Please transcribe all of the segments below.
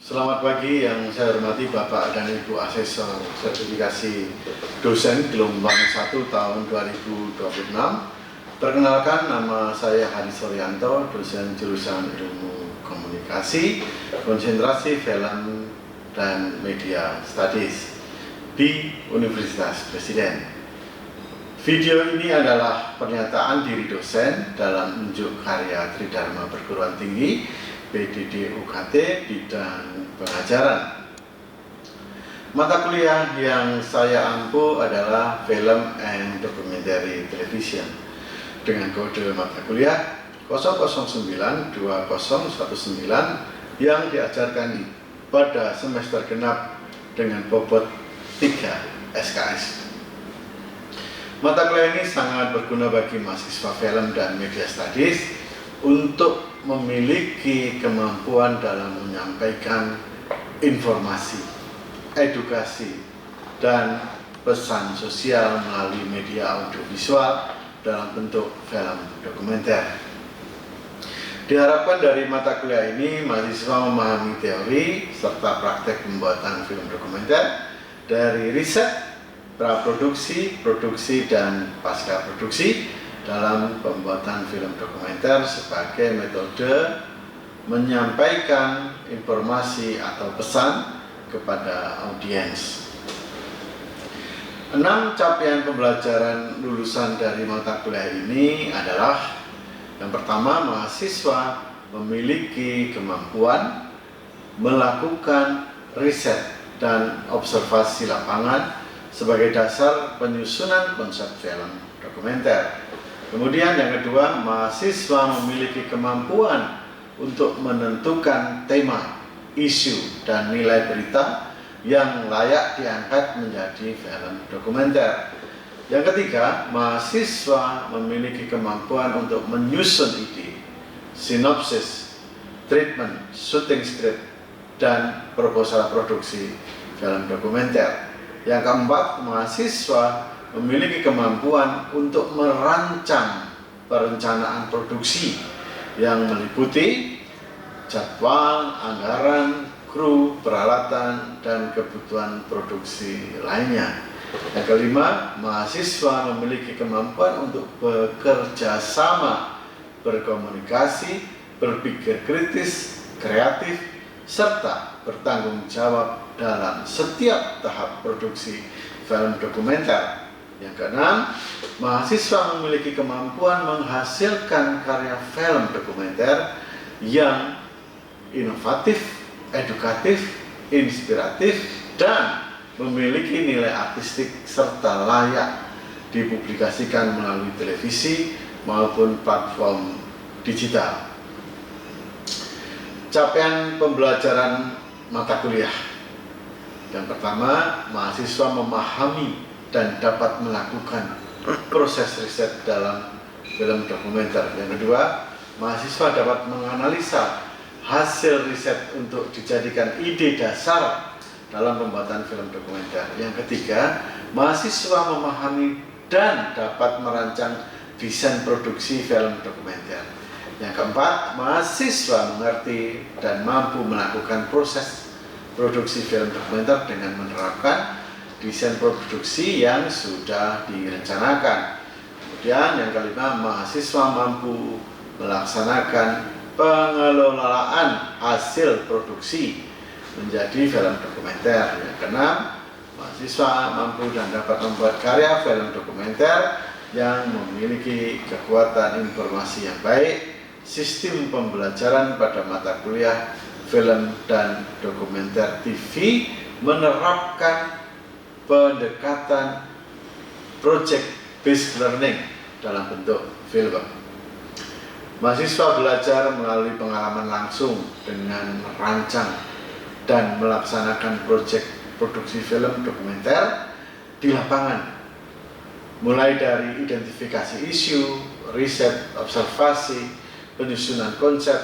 Selamat pagi yang saya hormati Bapak dan Ibu Asesor Sertifikasi Dosen Gelombang 1 tahun 2026. Perkenalkan, nama saya Hari Suryanto, dosen jurusan Ilmu Komunikasi, Konsentrasi Film dan Media Studies di Universitas Presiden. Video ini adalah pernyataan diri dosen dalam unjuk karya Tridharma Perguruan Tinggi PDD UKT bidang pengajaran. Mata kuliah yang saya ampu adalah Film and Documentary Television dengan kode mata kuliah 009219 yang diajarkan pada semester genap dengan bobot 3 SKS. Mata kuliah ini sangat berguna bagi mahasiswa film dan media studies untuk memiliki kemampuan dalam menyampaikan informasi, edukasi, dan pesan sosial melalui media audiovisual dalam bentuk film dokumenter. Diharapkan dari mata kuliah ini mahasiswa memahami teori serta praktek pembuatan film dokumenter dari riset, praproduksi, produksi, dan pasca produksi dalam pembuatan film dokumenter sebagai metode menyampaikan informasi atau pesan kepada audiens. 6 capaian pembelajaran lulusan dari mata kuliah ini adalah: yang pertama, mahasiswa memiliki kemampuan melakukan riset dan observasi lapangan sebagai dasar penyusunan konsep film dokumenter. Kemudian yang kedua, mahasiswa memiliki kemampuan untuk menentukan tema, isu, dan nilai berita yang layak diangkat menjadi film dokumenter. Yang ketiga, mahasiswa memiliki kemampuan untuk menyusun ide, sinopsis, treatment, syuting script, dan proposal produksi film dokumenter. Yang keempat, mahasiswa memiliki kemampuan untuk merancang perencanaan produksi yang meliputi jadwal, anggaran, kru, peralatan, dan kebutuhan produksi lainnya. Yang kelima, mahasiswa memiliki kemampuan untuk bekerja sama, berkomunikasi, berpikir kritis, kreatif, serta bertanggung jawab dalam setiap tahap produksi film dokumenter. Yang keenam, mahasiswa memiliki kemampuan menghasilkan karya film dokumenter yang inovatif, edukatif, inspiratif, dan memiliki nilai artistik serta layak dipublikasikan melalui televisi maupun platform digital. Capaian pembelajaran mata kuliah. Yang pertama, mahasiswa memahami dan dapat melakukan proses riset dalam film dokumenter. Yang kedua, mahasiswa dapat menganalisa hasil riset untuk dijadikan ide dasar dalam pembuatan film dokumenter. Yang ketiga, mahasiswa memahami dan dapat merancang desain produksi film dokumenter. Yang keempat, mahasiswa mengerti dan mampu melakukan proses produksi film dokumenter dengan menerapkan desain produksi yang sudah direncanakan. Kemudian yang kelima, mahasiswa mampu melaksanakan pengelolaan hasil produksi menjadi film dokumenter. Yang keenam, mahasiswa mampu dan dapat membuat karya film dokumenter yang memiliki kekuatan informasi yang baik. Sistem pembelajaran pada mata kuliah film dan dokumenter TV menerapkan pendekatan project based learning dalam bentuk film. Mahasiswa belajar melalui pengalaman langsung dengan merancang dan melaksanakan proyek produksi film dokumenter di lapangan, mulai dari identifikasi isu, riset, observasi, penyusunan konsep,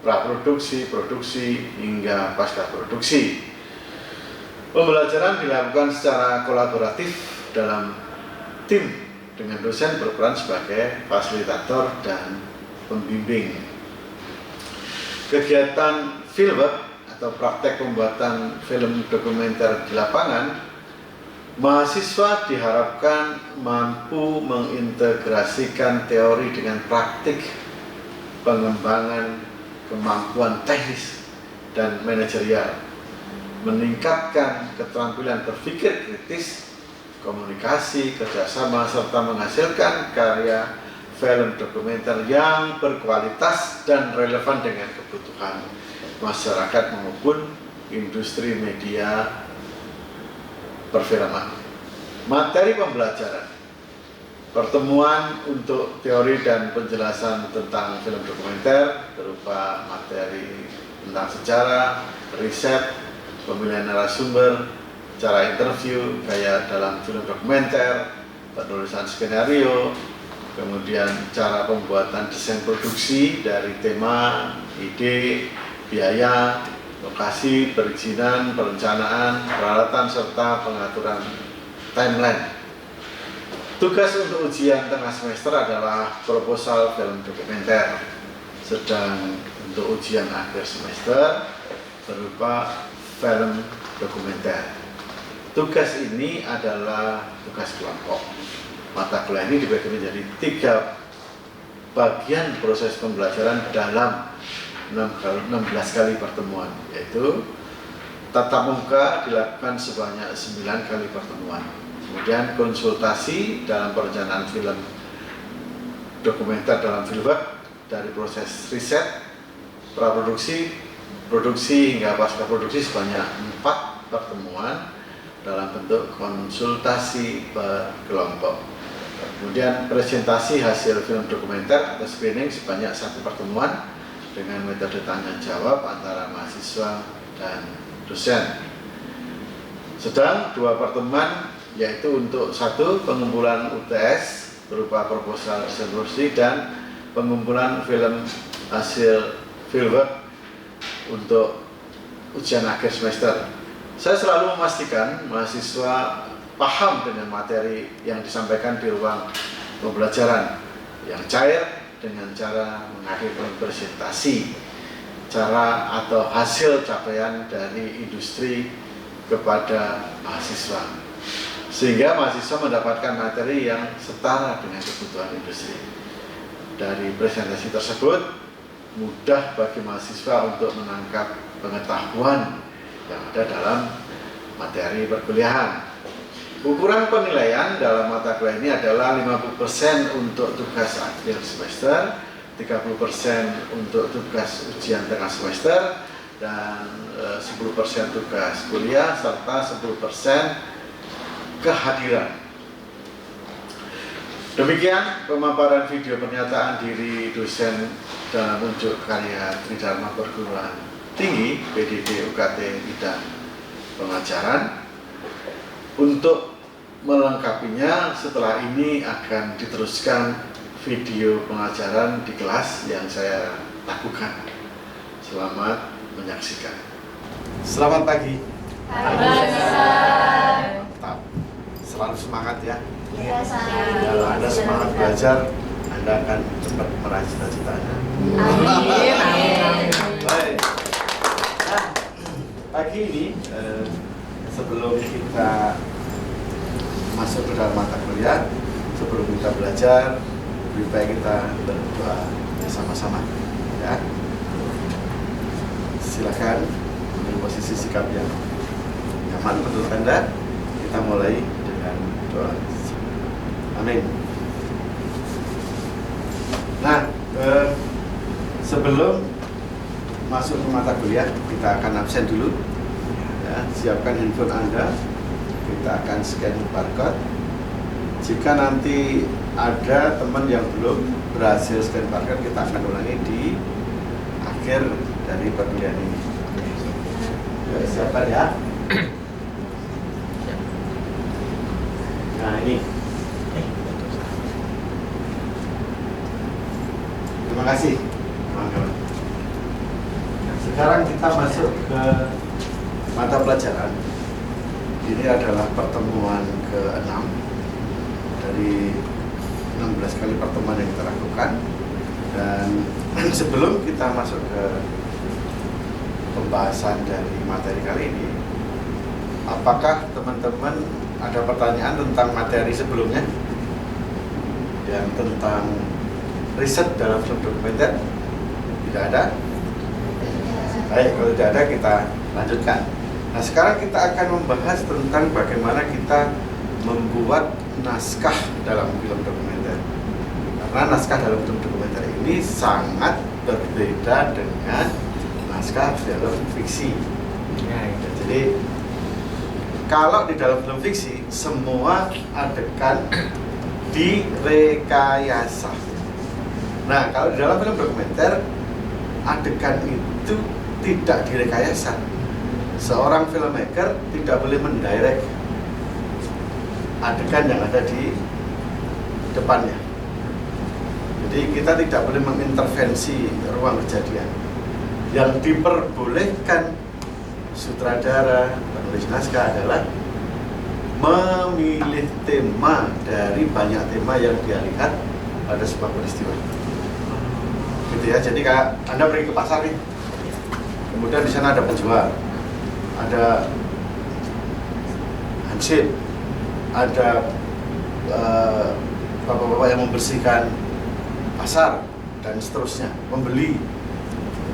praproduksi, produksi, hingga pasca produksi. Pembelajaran dilakukan secara kolaboratif dalam tim dengan dosen berperan sebagai fasilitator dan pembimbing. Kegiatan fieldwork atau praktek pembuatan film dokumenter di lapangan, mahasiswa diharapkan mampu mengintegrasikan teori dengan praktik, pengembangan kemampuan teknis dan manajerial, meningkatkan keterampilan berpikir kritis, komunikasi, kerjasama, serta menghasilkan karya film dokumenter yang berkualitas dan relevan dengan kebutuhan masyarakat maupun industri media perfilman. Materi pembelajaran: pertemuan untuk teori dan penjelasan tentang film dokumenter berupa materi tentang sejarah, riset, pemilihan narasumber, cara interview, gaya dalam film dokumenter, penulisan skenario, kemudian cara pembuatan desain produksi dari tema, ide, biaya, lokasi, perizinan, perencanaan, peralatan, serta pengaturan timeline. Tugas untuk ujian tengah semester adalah proposal film dokumenter, sedang untuk ujian akhir semester berupa film dokumenter. Tugas ini adalah tugas kelompok. Mata kuliah ini dibagi menjadi 3 bagian proses pembelajaran dalam 16 kali pertemuan, yaitu tatap muka dilakukan sebanyak 9 kali pertemuan, kemudian konsultasi dalam perencanaan film dokumenter dalam fieldwork dari proses riset, praproduksi, produksi hingga pasca produksi sebanyak 4 pertemuan dalam bentuk konsultasi per kelompok. Kemudian presentasi hasil film dokumenter atau screening sebanyak 1 pertemuan dengan metode tanya jawab antara mahasiswa dan dosen. Sedang 2 pertemuan yaitu untuk 1 pengumpulan UTS berupa proposal desain produksi dan pengumpulan film hasil fieldwork untuk ujian akhir semester. Saya selalu memastikan mahasiswa paham dengan materi yang disampaikan di ruang pembelajaran, yang cair dengan cara menghadirkan presentasi, cara atau hasil capaian dari industri kepada mahasiswa, sehingga mahasiswa mendapatkan materi yang setara dengan kebutuhan industri. Dari presentasi tersebut mudah bagi mahasiswa untuk menangkap pengetahuan yang ada dalam materi perkuliahan. Ukuran penilaian dalam mata kuliah ini adalah 50% untuk tugas akhir semester, 30% untuk tugas ujian tengah semester, dan 10% tugas kuliah, serta 10% kehadiran. Demikian pemaparan video pernyataan diri dosen dalam unjuk karya Tridharma Perguruan Tinggi PDD UKT Bidang Pengajaran. Untuk melengkapinya, setelah ini akan diteruskan video pengajaran di kelas yang saya lakukan. Selamat menyaksikan. Selamat pagi. Tetap selalu semangat ya. Kalau Anda semangat belajar, Anda akan cepat meraih cita-citanya. Baik. Nah, pagi ini sebelum kita masuk ke dalam mata kuliah, sebelum kita belajar, lebih baik kita berdoa bersama-sama, ya. Silakan ambil posisi sikap yang nyaman menurut Anda. Kita mulai dengan doa. Amin. Nah, sebelum masuk ke mata kuliah, kita akan absen dulu. Ya, siapkan handphone Anda, kita akan scan barcode. Jika nanti ada teman yang belum berhasil scan barcode, kita akan ulangi di akhir dari perkuliahan ini. Ya, siapkan ya. Nah, ini. Terima kasih, teman-teman. Sekarang kita masuk ke mata pelajaran. Ini adalah pertemuan ke-6 dari 16 kali pertemuan yang kita lakukan. Dan sebelum kita masuk ke pembahasan dari materi kali ini, apakah teman-teman ada pertanyaan tentang materi sebelumnya yang tentang riset dalam film dokumenter? Tidak ada? Baik, kalau tidak ada kita lanjutkan. Nah, sekarang kita akan membahas tentang bagaimana kita membuat naskah dalam film dokumenter. Karena naskah dalam film dokumenter ini sangat berbeda dengan naskah film fiksi. Jadi kalau di dalam film fiksi semua adegan direkayasa. Nah, kalau di dalam film dokumenter adegan itu tidak direkayasa. Seorang filmmaker tidak boleh mendirect adegan yang ada di depannya. Jadi kita tidak boleh mengintervensi ruang kejadian. Yang diperbolehkan sutradara, penulis naskah adalah memilih tema dari banyak tema yang dia lihat pada sebuah peristiwa. Gitu ya. Jadi kayak Anda pergi ke pasar nih, kemudian di sana ada penjual, ada hansip, ada bapak-bapak yang membersihkan pasar dan seterusnya, membeli,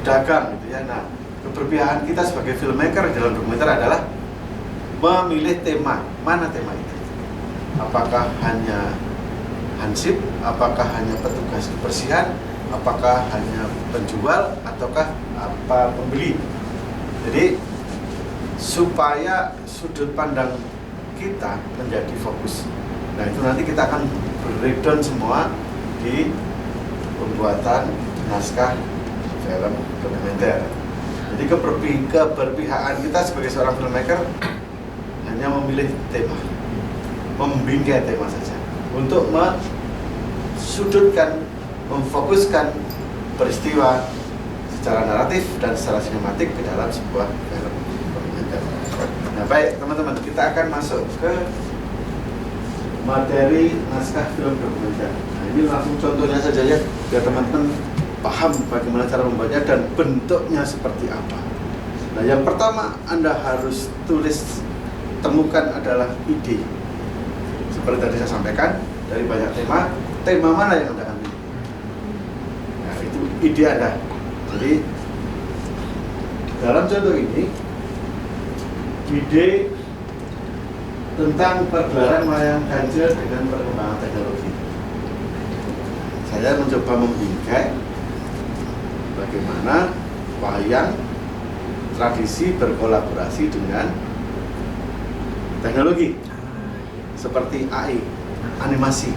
dagang gitu ya. Nah, keberpihakan kita sebagai filmmaker dalam dokumenter adalah memilih tema. Mana tema itu? Apakah hanya hansip, apakah hanya petugas kebersihan, apakah hanya penjual, ataukah apa pembeli? Jadi supaya sudut pandang kita menjadi fokus. Nah, itu nanti kita akan breakdown semua di pembuatan naskah film dokumenter. Jadi keberpihakan kita sebagai seorang filmmaker hanya memilih tema, membingkai tema saja untuk mensudutkan, memfokuskan peristiwa secara naratif dan secara sinematik ke dalam sebuah film dokumenter. Nah, baik teman-teman, kita akan masuk ke materi naskah film dokumenter. Nah, ini langsung contohnya saja ya, biar teman-teman paham bagaimana cara membuatnya dan bentuknya seperti apa. Nah, yang pertama Anda harus temukan adalah ide. Seperti tadi saya sampaikan, dari banyak tema mana yang Anda ambil? Nah, itu ide Anda. Jadi dalam contoh ini, ide tentang pergelaran wayang kancil dengan perkembangan teknologi. Saya mencoba membingkai bagaimana wayang tradisi berkolaborasi dengan teknologi seperti AI, animasi.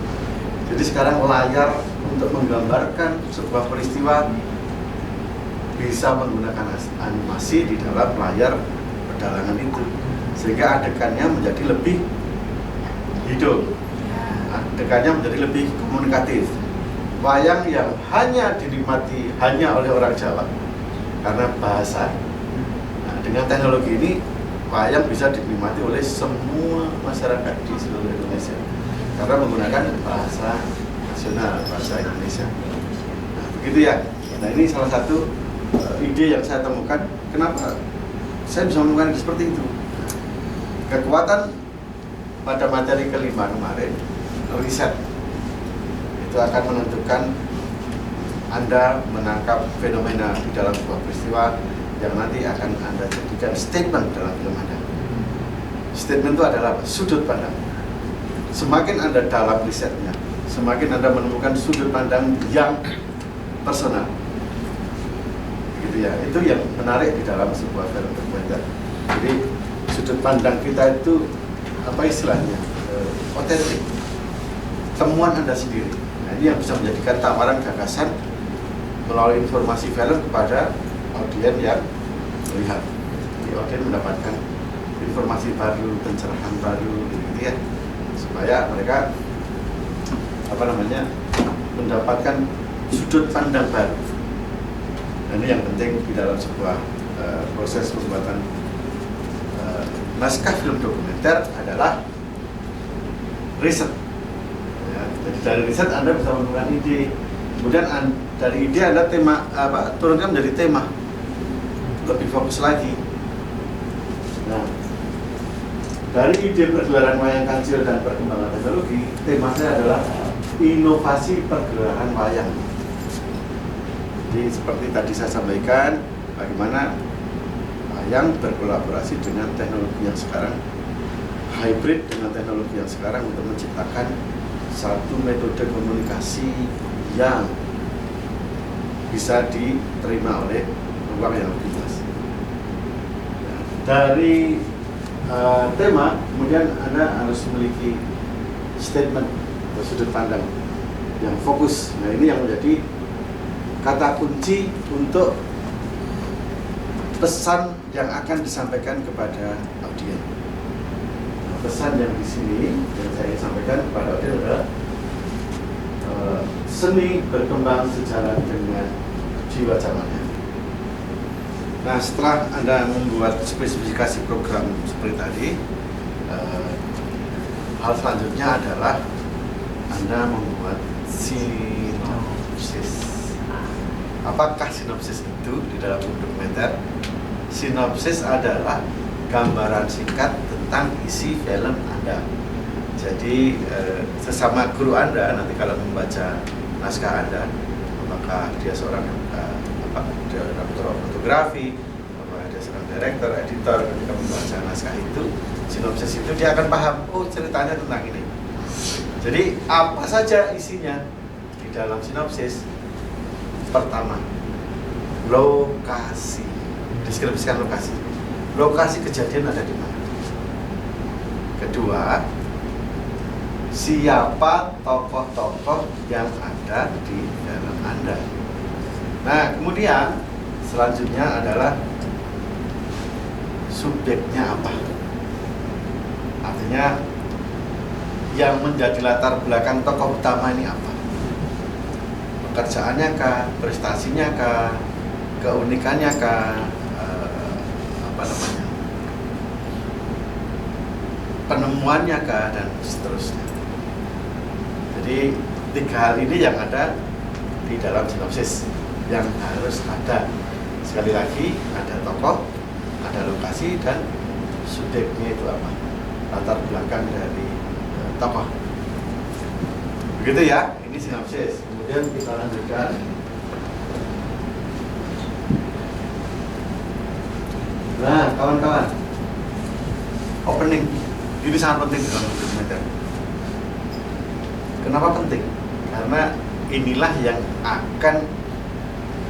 Jadi sekarang layar untuk menggambarkan sebuah peristiwa bisa menggunakan animasi di dalam layar pedalangan itu, sehingga adegannya menjadi lebih hidup, adegannya menjadi lebih komunikatif. Wayang yang hanya dinikmati hanya oleh orang Jawa karena bahasa. Nah, dengan teknologi ini wayang bisa dinikmati oleh semua masyarakat di seluruh Indonesia karena menggunakan bahasa nasional, bahasa Indonesia. Nah, begitu ya. Nah, ini salah satu ide yang saya temukan. Kenapa saya bisa menemukan seperti itu? Kekuatan pada materi kelima kemarin, riset, itu akan menentukan Anda menangkap fenomena di dalam sebuah peristiwa yang nanti akan Anda jadikan statement dalam film Anda. Statement itu adalah sudut pandang. Semakin Anda dalam risetnya, semakin Anda menemukan sudut pandang yang personal. Gitu ya, itu yang menarik di dalam sebuah film dokumenter. Jadi sudut pandang kita itu apa istilahnya? Otentik. Temuan Anda sendiri. Nah, ini yang bisa menjadikan tawaran gagasan melalui informasi film kepada audiens yang melihat. Jadi audiens mendapatkan informasi baru, pencerahan baru, gitu ya, supaya mereka mendapatkan sudut pandang baru. Dan ini yang penting di dalam sebuah proses pembuatan naskah film dokumenter adalah riset. Ya, jadi dari riset Anda bisa menemukan ide, kemudian dari ide Anda turunkan menjadi tema. lebih fokus lagi. Nah, dari ide pergelaran wayang kancil dan perkembangan teknologi, temanya adalah inovasi pergelaran wayang. Jadi seperti tadi saya sampaikan, bagaimana wayang berkolaborasi dengan teknologi yang sekarang, hybrid dengan teknologi yang sekarang untuk menciptakan satu metode komunikasi yang bisa diterima oleh ruang yang lebih luas. Dari tema, kemudian Anda harus memiliki statement atau sudut pandang yang fokus. Nah, ini yang menjadi kata kunci untuk pesan yang akan disampaikan kepada audiens. Nah, pesan yang di sini yang saya sampaikan kepada audiens adalah seni berkembang sejalan dengan jiwa zamannya. Nah, setelah Anda membuat spesifikasi program seperti tadi, hal selanjutnya adalah Anda membuat sinopsis. Apakah sinopsis itu di dalam dokumenter? Sinopsis adalah gambaran singkat tentang isi film Anda. Jadi sesama guru Anda nanti kalau membaca naskah Anda, apakah dia seorang direktur fotografi, apakah dia seorang direktur, editor, ketika membaca naskah itu, sinopsis itu dia akan paham, oh ceritanya tentang ini. Jadi apa saja isinya di dalam sinopsis? Pertama, lokasi, deskripsikan lokasi. Lokasi kejadian ada di mana? Kedua, siapa tokoh-tokoh yang ada di film Anda. Nah, kemudian selanjutnya adalah subjeknya apa? Artinya yang menjadi latar belakang tokoh utama ini apa? Pekerjaannya kah, prestasinya kah, keunikannya kah, penemuannya kah, dan seterusnya. Jadi 3 hal ini yang ada di dalam sinopsis yang harus ada. Sekali lagi, ada tokoh, ada lokasi, dan subjeknya itu apa, latar belakang dari tokoh. Begitu ya, ini sinopsis. Kemudian kita lanjutkan. Nah, kawan-kawan, opening ini sangat penting dalam dokumenter. Kenapa penting? Karena inilah yang akan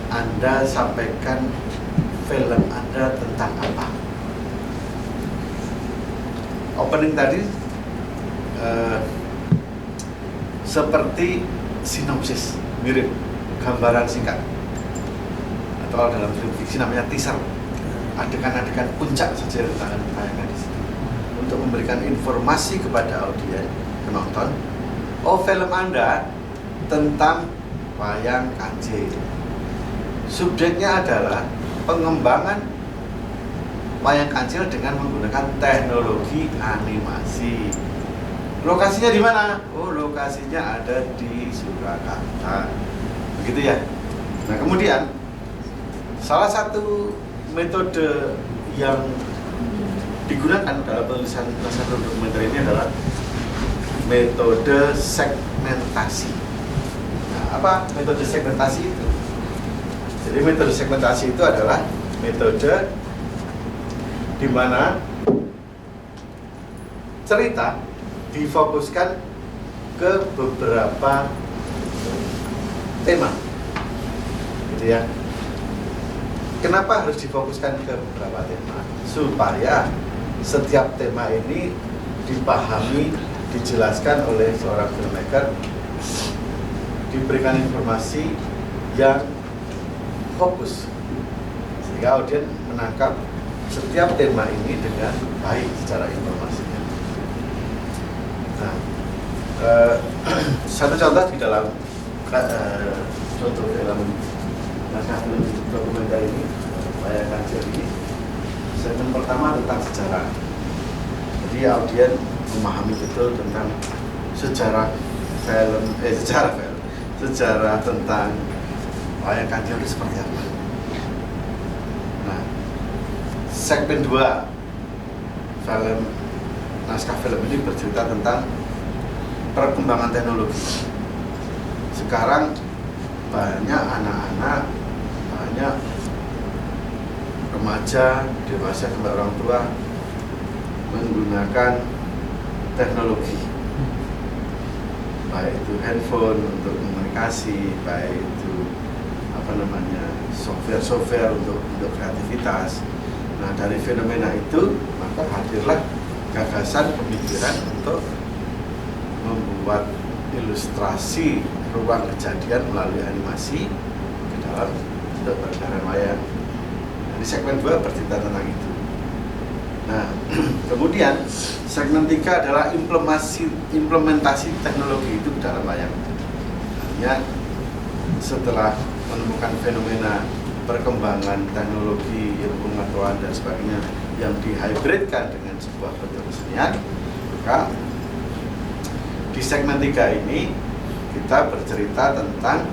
Anda sampaikan film Anda tentang apa. Opening tadi seperti sinopsis, mirip gambaran singkat, atau dalam film fiksi namanya teaser, adegan-adegan puncak saja yang akan ditayangkan di sini untuk memberikan informasi kepada audiens, penonton, oh film Anda tentang wayang kancil. Subjeknya adalah pengembangan wayang kancil dengan menggunakan teknologi animasi. Lokasinya di mana? Oh, lokasinya ada di Surakarta. Begitu ya. Nah, kemudian salah satu metode yang digunakan dalam penulisan naskah dokumenter ini adalah metode segmentasi. Nah, apa metode segmentasi itu? Jadi metode segmentasi itu adalah metode di mana cerita difokuskan ke beberapa tema, gitu ya. Kenapa harus difokuskan ke beberapa tema? Supaya setiap tema ini dipahami, dijelaskan oleh seorang filmmaker, diberikan informasi yang fokus, sehingga audiens menangkap setiap tema ini dengan baik secara informasinya. Nah, satu contoh di dalam contoh film naskah film dokumenter ini, wayang kancil ini, segmen pertama tentang sejarah. Jadi audiens memahami betul tentang sejarah sejarah tentang wayang kancil itu seperti apa. Nah, segmen 2 film naskah film ini bercerita tentang perkembangan teknologi. Sekarang banyak anak-anak, banyak remaja, dewasa sampai orang tua menggunakan teknologi, baik itu handphone untuk komunikasi, baik itu software untuk kreativitas. Nah, dari fenomena itu maka hadirlah gagasan pemikiran untuk membuat ilustrasi ruang kejadian melalui animasi ke dalam bentuk peredaran wayang. Nah, di segmen 2 bercerita tentang itu. Nah, kemudian segmen 3 adalah implementasi teknologi itu ke dalam wayang. Artinya setelah menemukan fenomena perkembangan teknologi, ilmu pengetahuan dan sebagainya yang dihybridkan dengan sebuah bentuk kesenian, maka di segmen 3 ini kita bercerita tentang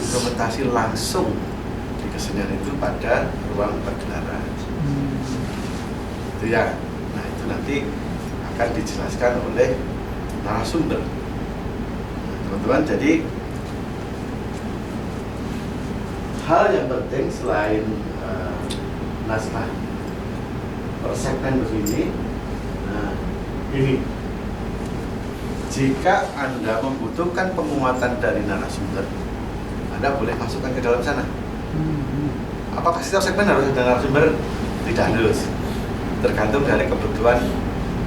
implementasi langsung di kesenian itu pada ruang pergelaran. Itu ya. Nah, itu nanti akan dijelaskan oleh narasumber. Nah, teman-teman, jadi hal yang penting selain naskah per segmen begini, nah ini, jika Anda membutuhkan penguatan dari narasumber, Anda boleh masukkan ke dalam sana. Apakah setiap segmen harus ada narasumber? Tidak harus, tergantung dari kebutuhan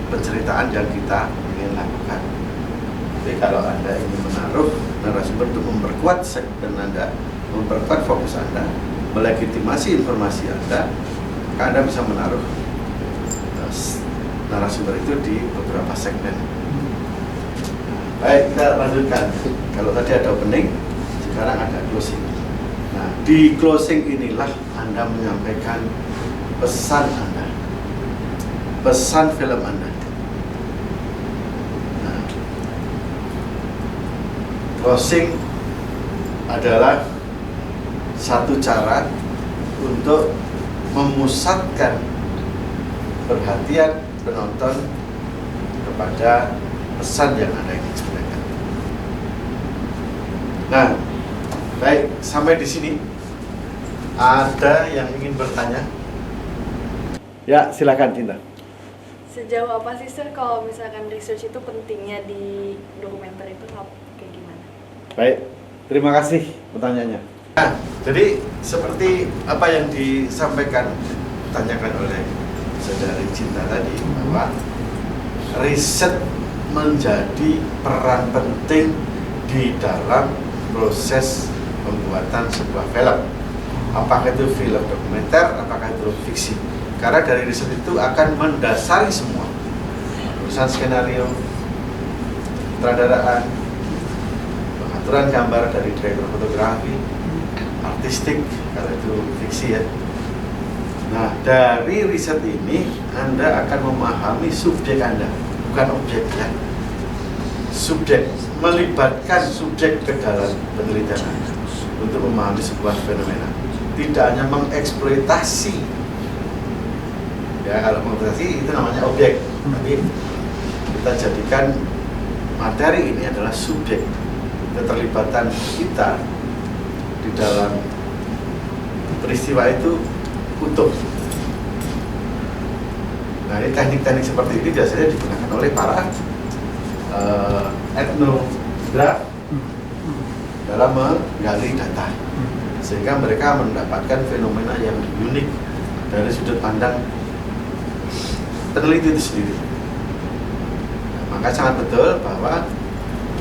penceritaan yang kita ingin lakukan. Jadi kalau Anda ingin menaruh narasumber untuk memperkuat segmen Anda, memperkuat fokus Anda, melegitimasi informasi Anda, maka Anda bisa menaruh narasumber itu di beberapa segmen. Baik, kita lanjutkan. Kalau tadi ada opening, sekarang ada closing. Nah, di closing inilah Anda menyampaikan pesan Anda, pesan film Anda. Nah, closing adalah satu cara untuk memusatkan perhatian penonton kepada pesan yang Anda ingin sampaikan. Nah, baik, sampai di sini ada yang ingin bertanya? Ya, silakan Cinta. Sejauh apa sih Sir kalau misalkan research itu pentingnya di dokumenter itu kayak gimana? Baik, terima kasih pertanyaannya. Nah, jadi seperti apa yang disampaikan, ditanyakan oleh saudari Cinta tadi, bahwa riset menjadi peran penting di dalam proses pembuatan sebuah film. Apakah itu film dokumenter, apakah itu fiksi. Karena dari riset itu akan mendasari semua tulisan skenario, sutradaraan, pengaturan gambar dari direktur fotografi, artistik, kalau itu fiksi ya. Nah, dari riset ini Anda akan memahami subjek Anda, bukan objek ya. Subjek, melibatkan subjek ke dalam penelitian Anda untuk memahami sebuah fenomena. Tidak hanya mengeksploitasi. Ya, kalau mengeksploitasi itu namanya objek. Tapi kita jadikan materi ini adalah subjek. Keterlibatan kita di dalam peristiwa itu utuh. Nah, ini teknik-teknik seperti ini biasanya digunakan oleh para etnograf dalam menggali data, sehingga mereka mendapatkan fenomena yang unik dari sudut pandang peneliti itu sendiri. Nah, maka sangat betul bahwa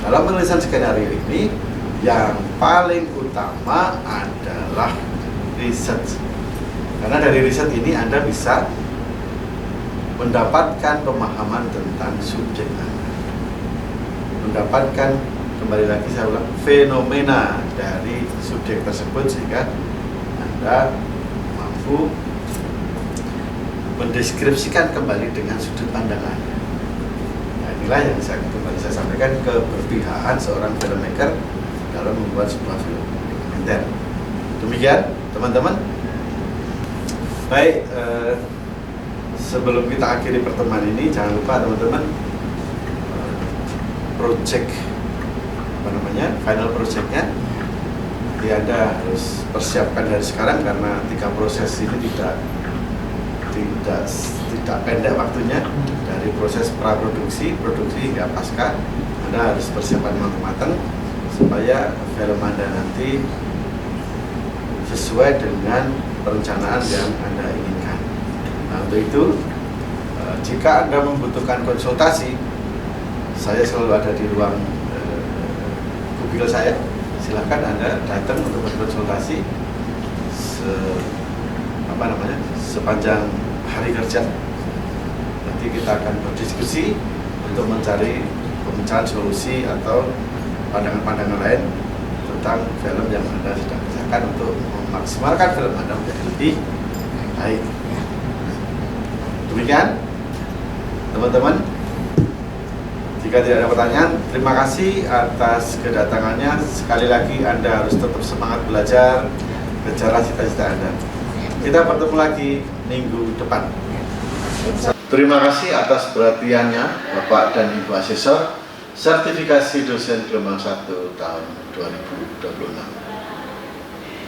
dalam penulisan skenario ini yang paling utama adalah riset. Karena dari riset ini Anda bisa mendapatkan pemahaman tentang subjek Anda, mendapatkan, kembali lagi saya ulang, fenomena dari subjek tersebut, sehingga Anda mampu mendeskripsikan kembali dengan sudut pandang Anda. Nah, inilah yang saya sampaikan, keberpihakan seorang filmmaker dalam membuat sebuah film dokumenter. Demikian teman-teman. Baik, sebelum kita akhiri pertemuan ini, jangan lupa teman-teman, final projectnya Anda harus persiapkan dari sekarang, karena 3 proses ini tidak pendek waktunya, dari proses praproduksi, produksi hingga pasca. Anda harus persiapan matang-matang supaya film Anda nanti sesuai dengan perencanaan yang Anda inginkan. Nah, untuk itu, jika Anda membutuhkan konsultasi, saya selalu ada di ruang kubil saya. Silahkan Anda datang untuk berkonsultasi sepanjang hari kerja. Nanti kita akan berdiskusi untuk mencari pemecahan solusi atau pandangan-pandangan lain tentang film yang Anda sedang kerjakan untuk memaksimalkan film Anda menjadi lebih baik. Demikian, teman-teman. Jika tidak ada pertanyaan, terima kasih atas kedatangannya. Sekali lagi, Anda harus tetap semangat belajar, kejarlah cita-cita Anda. Kita bertemu lagi minggu depan. Terima kasih atas perhatiannya, Bapak dan Ibu Asesor, sertifikasi dosen gelombang 1 tahun 2026.